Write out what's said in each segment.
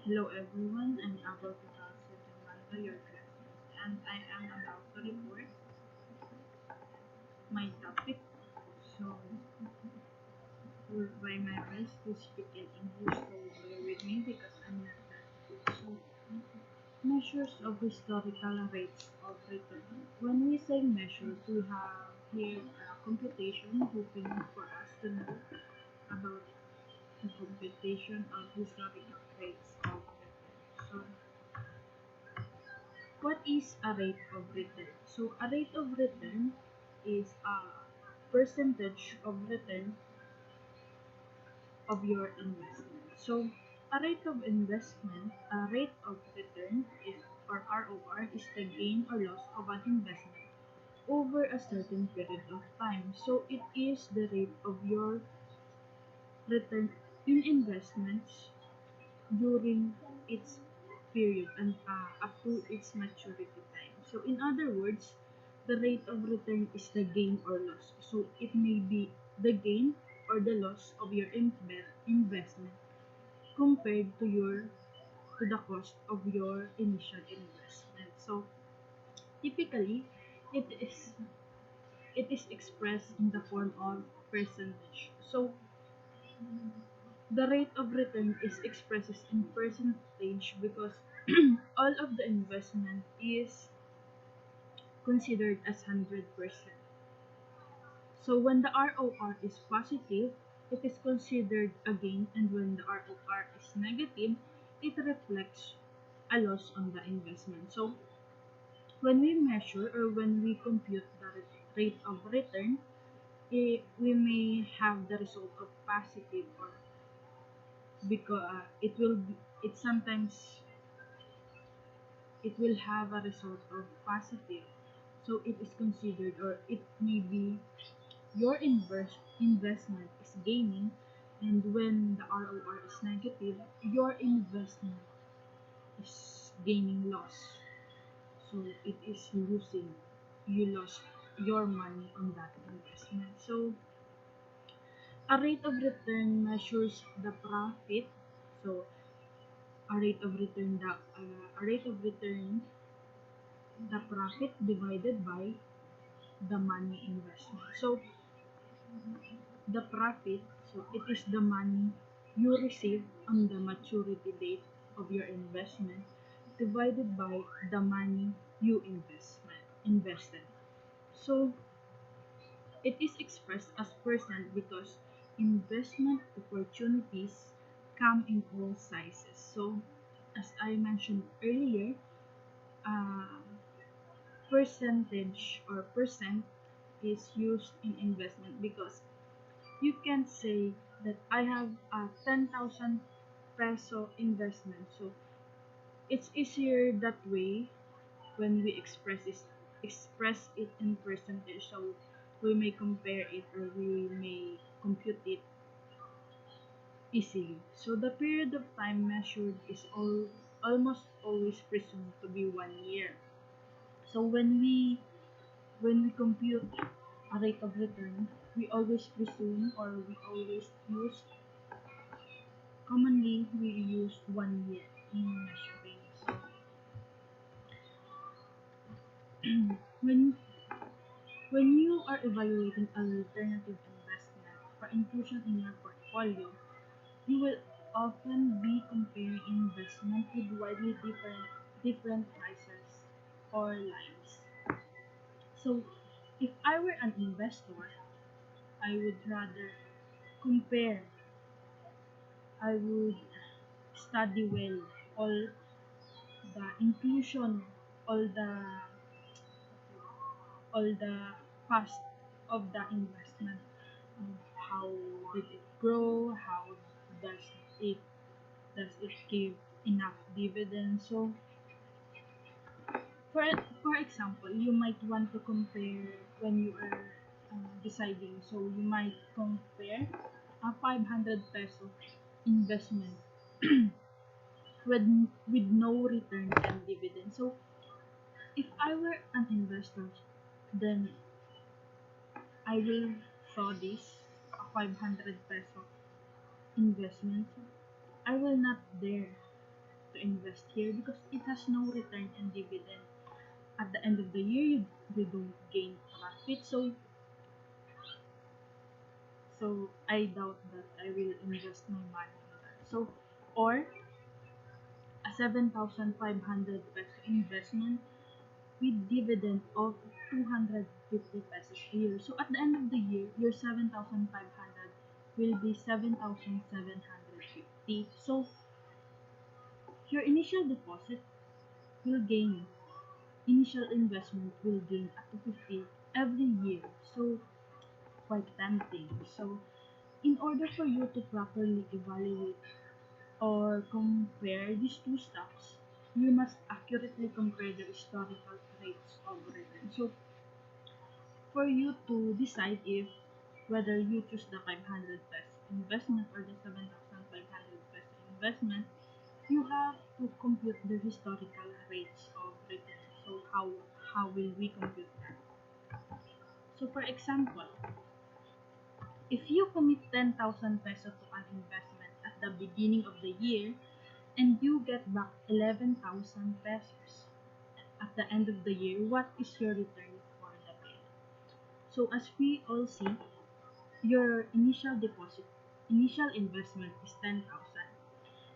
Hello everyone, I'm Abel Picasso Manga, your classmate, and I am about to report my topic. So, for by my best to speak in English, so bear with me because I'm not that good. So, measures of historical rates of return. When we say measures, we have here a computation hoping for us to know about the computation of historical rates of return. So, what is a rate of return? So a rate of return is a percentage of return of your investment. So a rate of investment, a rate of return is or ROR is the gain or loss of an investment over a certain period of time. So it is the rate of your return in investments during its period and up to its maturity time. So, in other words, the rate of return is the gain or loss. So, it may be the gain or the loss of your investment compared to the cost of your initial investment. So, typically, it is it is expressed in the form of percentage. So, the rate of return is expressed in percentage because all of the investment is considered as 100%. So when the ROR is positive, it is considered a gain, and when the ROR is negative, it reflects a loss on the investment. So when we measure or when we compute the rate of return, we may have the result of positive or because it sometimes it will have a result of positive. So it is considered or it may be your investment is gaining, and when the ROR is negative, your investment is gaining loss. So it is losing. You lost your money on that investment. So a rate of return measures the profit. So a rate of return the profit divided by the money investment. So the profit, so it is the money you receive on the maturity date of your investment divided by the money you invested. So it is expressed as percent because investment opportunities come in all sizes. So as I mentioned earlier, uh, percentage or percent is used in investment because you can say that I have a 10,000 peso investment. So it's easier that way when we express it in percentage. So we may compare it or we may compute it easily. So the period of time measured is almost always presumed to be 1 year. So when we compute a rate of return, we always presume or we always use commonly we use 1 year in measuring. So when when you are evaluating alternative investment for inclusion in your portfolio, you will often be comparing investment with widely different prices or lines. So if I were an investor, I would rather compare I would study well all the inclusion, all the past of the investment. How did it grow? How does it does it give enough dividends? So for for example, you might want to compare when you are deciding. So you might compare a 500 peso investment with with no return and dividend. So if I were an investor, then I will saw this a 500 peso investment. I will not dare. invest here because it has no return and dividend. At the end of the year, you don't gain profit. So I doubt that I will invest my money in that. So, or a 7,500 peso investment with dividend of 250 pesos a year. So at the end of the year, your 7,500 will be 7,750. So your initial deposit will gain, initial investment will gain up to 50 every year. So quite tempting. So in order for you to properly evaluate or compare these two stocks, you must accurately compare the historical rates of return. So for you to decide if whether you choose the 500 peso investment or the 7,500 peso investment, you have to compute the historical rates of return. So how will we compute that? So for example, if you commit 10,000 pesos to an investment at the beginning of the year and you get back 11,000 pesos at the end of the year, what is your return for the period? So as we all see, your initial deposit, initial investment is 10,000,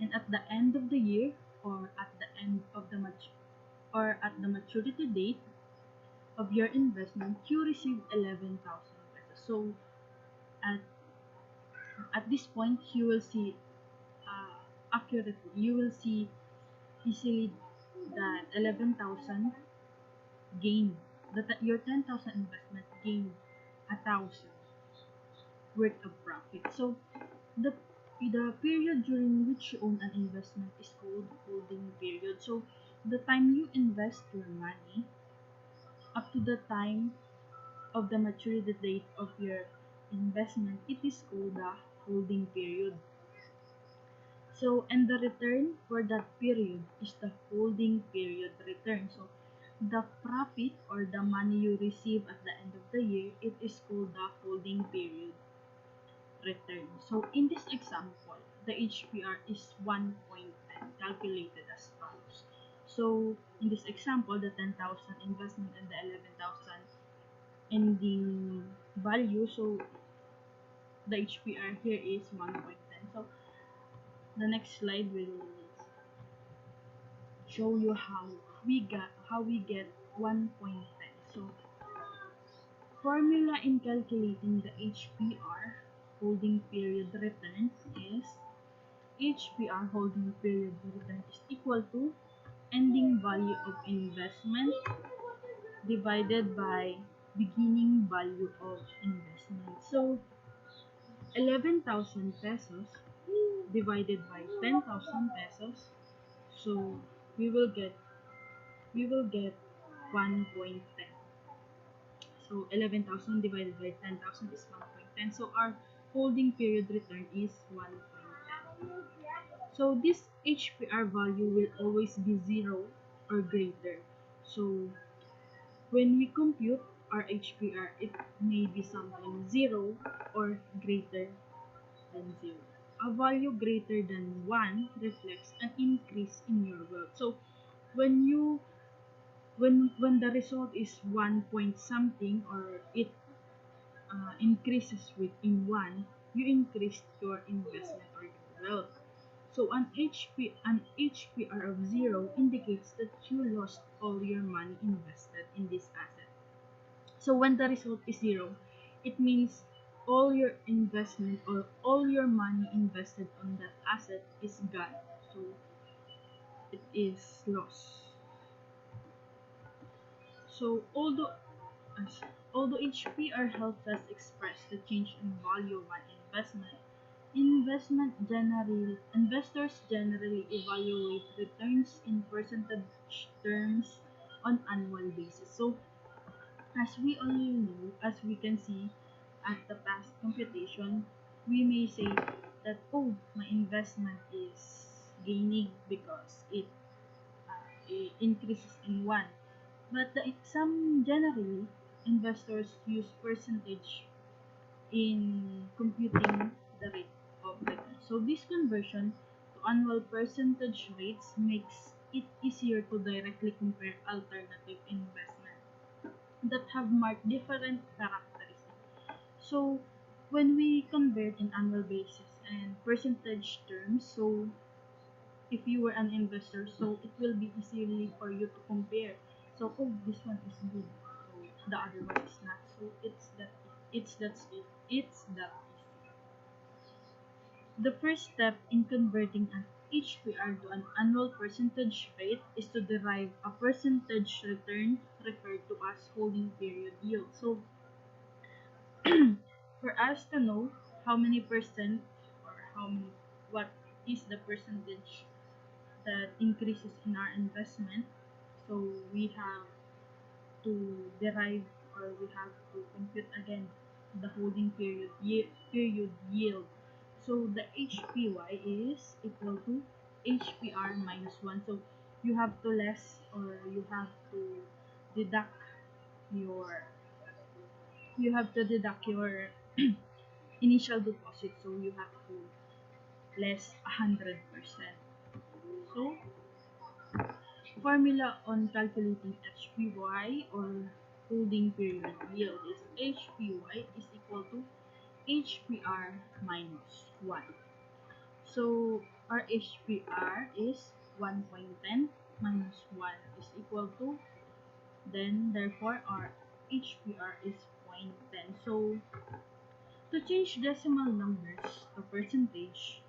and at the end of the year or at the end of the at the maturity date of your investment, you receive 11,000 pesos. So at this point, you will see accurately, you will see easily that 11,000 gain, that your 10,000 investment gained 1,000 worth of profit. So the period during which you own an investment is called holding period. So the time you invest your money up to the time of the maturity date of your investment, it is called the holding period. So and the return for that period is the holding period return. So the profit or the money you receive at the end of the year, it is called the holding period return. So in this example, the HPR is 1.10 calculated as follows. So in this example, the 10,000 investment and the 11,000 ending value. So the HPR here is 1.10. So the next slide will show you how we get 1.10. So formula in calculating the HPR holding period return is HPR holding period return is equal to ending value of investment divided by beginning value of investment. So 11,000 pesos divided by 10,000 pesos. So we will get 1.10. So 11,000 divided by 10,000 is 1.10. So our holding period return is 1.10. So this HPR value will always be 0 or greater. So when we compute our HPR, it may be something 0 or greater than 0. A value greater than 1 reflects an increase in your wealth. So when you when the result is 1 point something or it increases within 1, you increase your investment or your wealth. So an HPR of 0 indicates that you lost all your money invested in this asset. So when the result is 0, it means all your investment or all your money invested on that asset is gone. So it is lost. So although HPR helps us express the change in value of an investors generally evaluate returns in percentage terms on annual basis. So as we all know, as we can see at the past computation, we may say that, oh, my investment is gaining because it increases in 1. But some generally, investors use percentage in computing the rate of return. So this conversion annual percentage rates makes it easier to directly compare alternative investment that have marked different characteristics. So when we convert in annual basis and percentage terms, so if you were an investor, so it will be easily for you to compare. So oh, this one is good, so the other one is not. So it's that easy. The first step in converting an HPR to an annual percentage rate is to derive a percentage return referred to as holding period yield. So for us to know how many percent or how many, what is the percentage that increases in our investment, so we have to derive or we have to compute again the holding period yield. So the HPY is equal to HPR minus 1. So you have to less or you have to deduct your your initial deposit, so you have to less 100%. So formula on calculating HPY or holding period yield is HPY is equal to HPR minus 1. So our HPR is 1.10 minus 1 is equal to, then therefore our HPR is 0.10. So to change decimal numbers to percentage,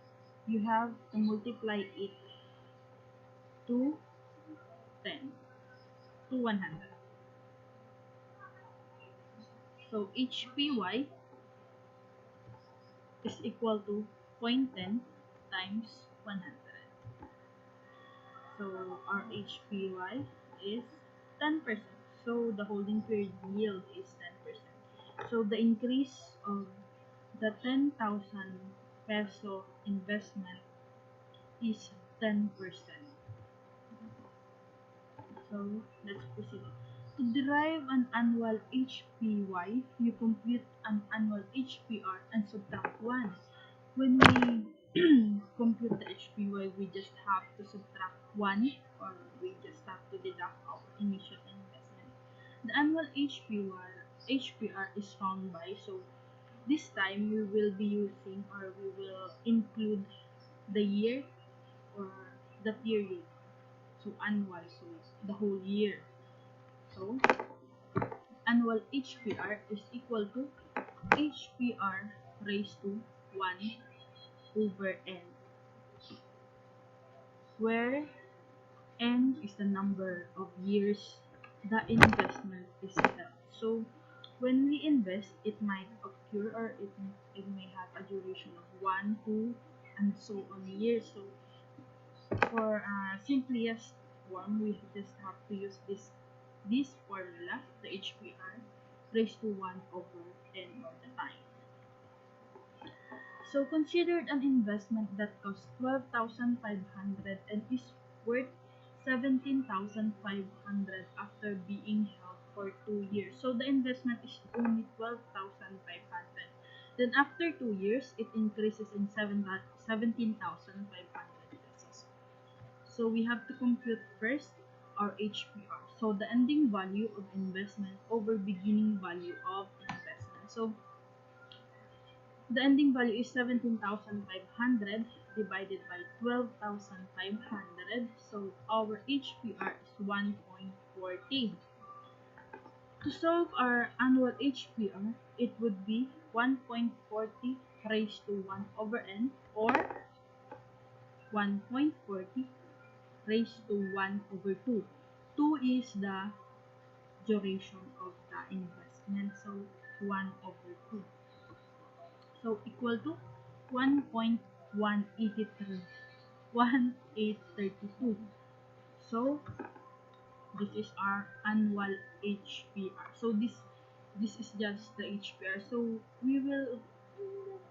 you have to multiply it to 10 to 100. So HPY is equal to 0.10 times 100. So our HPY is 10%. So the holding period yield is 10%. So the increase of the 10,000 peso investment is 10%. So let's proceed. To derive an annual HPY, you compute an annual HPR and subtract 1. When we compute the HPY, we just have to subtract 1 or we just have to deduct our initial investment. The annual HPR is found by, so this time we will be using or we will include the year or the period. So annual, so the whole year. So annual HPR is equal to HPR raised to 1 over N, where N is the number of years the investment is held. So when we invest, it might occur or it may have a duration of 1, 2, and so on years. So for simplest form, we just have to use this formula, the HPR, raised to 1 over N all the time. So considered an investment that costs 12,500 and is worth 17,500 after being held for 2 years. So the investment is only 12,500. Then after 2 years, it increases in 17,500 pesos. So we have to compute first our HPR. So the ending value of investment over beginning value of investment. So the ending value is 17,500 divided by 12,500. So our HPR is 1.40. To solve our annual HPR, it would be 1.40 raised to 1 over N or 1.40 raised to 1 over 2. 2 is the duration of the investment, so 1 over 2. So equal to 1.1832. So this is our annual HPR. So this is just the HPR. So we will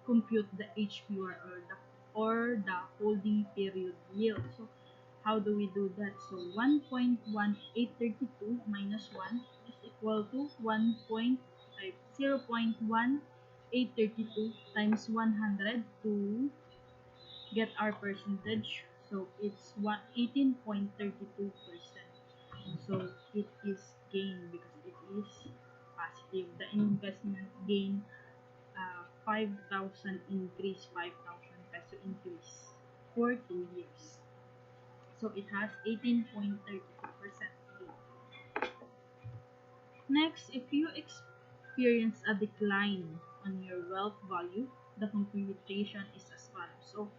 compute the HPR or the holding period yield. So how do we do that? So 1.1832 minus 1 is equal to 0.1832 times 100 to get our percentage. So it's 18.32%. So it is gain because it is positive. The investment gain 5,000 increase, 5,000 peso increase for 2 years. So it has 18.32% gain. Next, if you experience a decline on your wealth value, the computation is as follows. So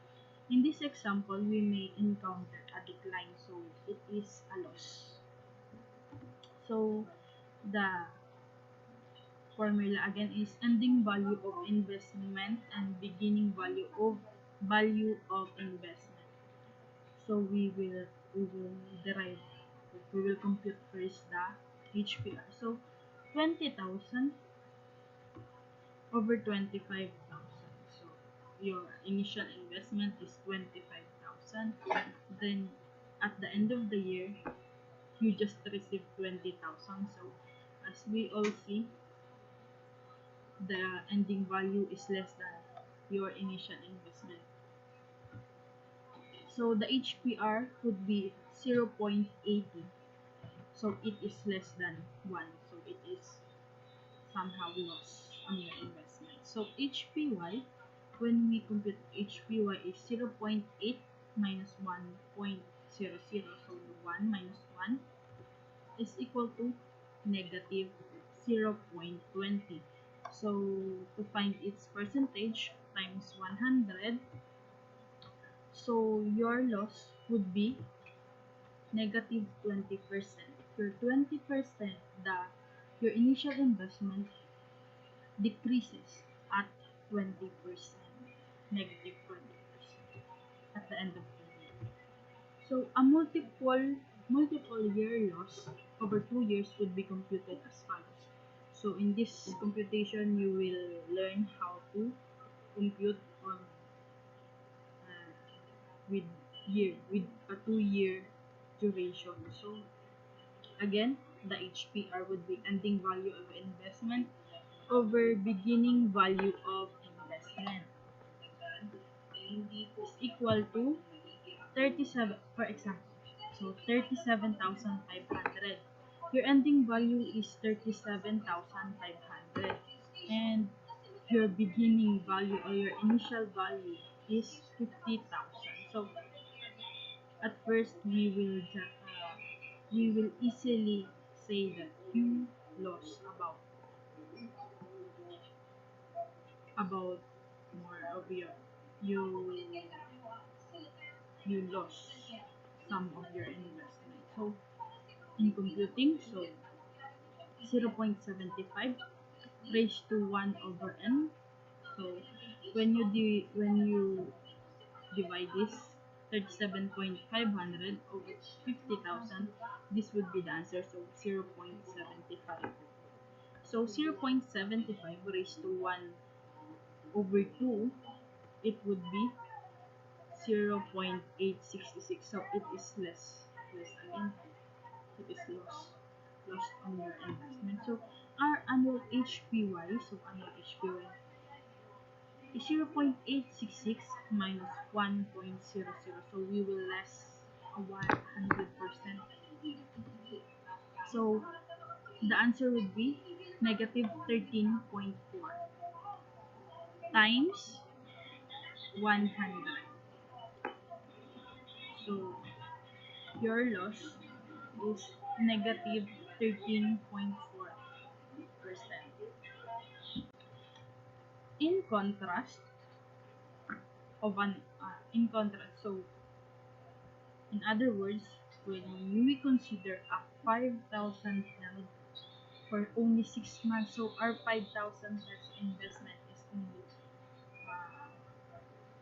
in this example, we may encounter a decline, so it is a loss. So the formula again is ending value of investment and beginning value of investment. So we will derive, we will compute first the HPR. So 20,000 over 25,000. So your initial investment is 25,000. Then at the end of the year, you just receive 20,000. So as we all see, the ending value is less than your initial investment. So the HPR would be 0.80. So it is less than 1. So it is somehow loss on your investment. So HPY, when we compute HPY is 0.8 minus 1.00. So 1 minus 1 is equal to negative 0.20. So to find its percentage times 100, so your loss would be negative 20%. Your 20%, your initial investment decreases at 20%, negative 20% at the end of the year. So a multiple year loss over 2 years would be computed as follows. So in this computation, you will learn how to compute on with with a 2 year duration. So again, the HPR would be ending value of investment over beginning value of investment is equal to 37, for example. So 37,500. Your ending value is 37,500, and your beginning value or your initial value is 50,000. So at first we will easily say that you lost about more of you you lost some of your investment. So in computing, so 0.75 raised to 1 over n. So when you divide this 37,500 over 50,000, this would be the answer. So 0.75. So 0.75 raised to 1 over 2, it would be 0.866. So it is less again. It is lost on your investment. So our annual HPY, so annual HPY is 0.866 minus 1.00. So we will less a 100%. So the answer would be negative 13.4 times 100. So your loss is negative 13.4%. In contrast in contrast, so in other words, when we consider a 5,000 held for only 6 months, so our 5,000 investment is only uh,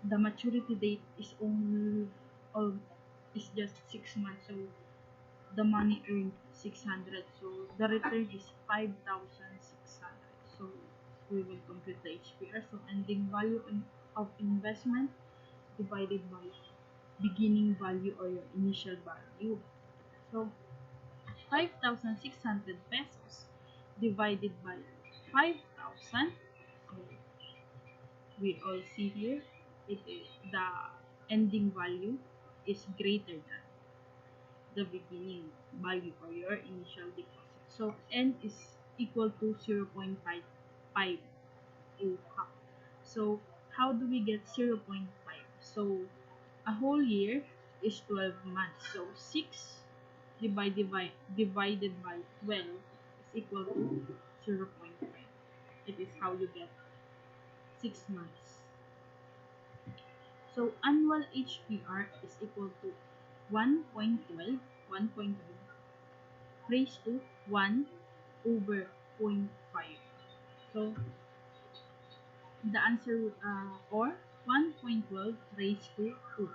the maturity date is only all is just 6 months. So the money earned 600. So the return is 5,600. So we will compute the HPR. So ending value of investment divided by beginning value or your initial value. So 5,600 pesos divided by 5,000. So we all see here it is the ending value is greater than the beginning value or your initial deposit. So n is equal to 0.55. So how do we get 0.5? So a whole year is 12 months. So 6 divided by 12 is equal to 0.5. It is how you get 6 months. So annual HPR is equal to 1.12 raised to 1 over zero point 0.5. So the answer or 1.12 raised to 2.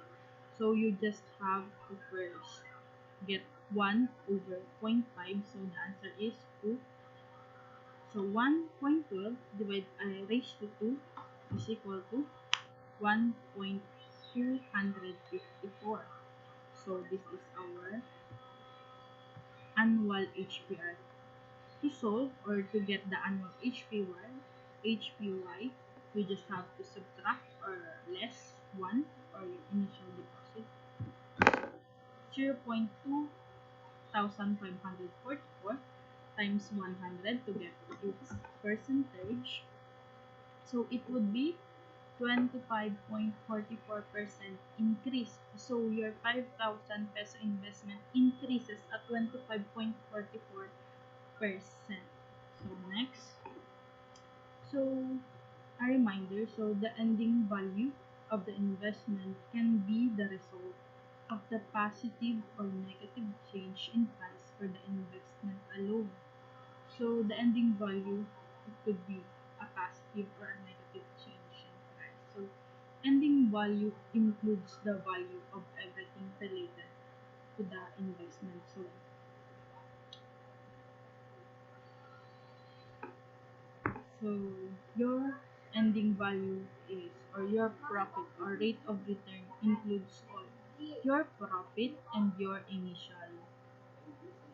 So you just have to first get 1 over zero point 0.5. So the answer is 2. So 1.12 raised to 2 is equal to 1.254. So this is our annual HPR. To solve or to get the annual HPY, we just have to subtract or less 1 or your initial deposit, 0.2544 times 100 to get its percentage. So it would be 25.44% increase. So your 5,000 peso investment increases at 25.44%. So next, so a reminder, so the ending value of the investment can be the result of the positive or negative change in price for the investment alone. So the ending value, it could be a positive or a negative change in price. So ending value includes the value of everything related to the investment. So your ending value is, or your profit or rate of return includes all your profit and your initial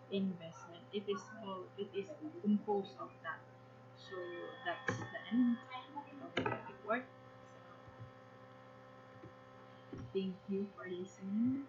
investment. It is composed of that. So that's the end of the report. Thank you for listening.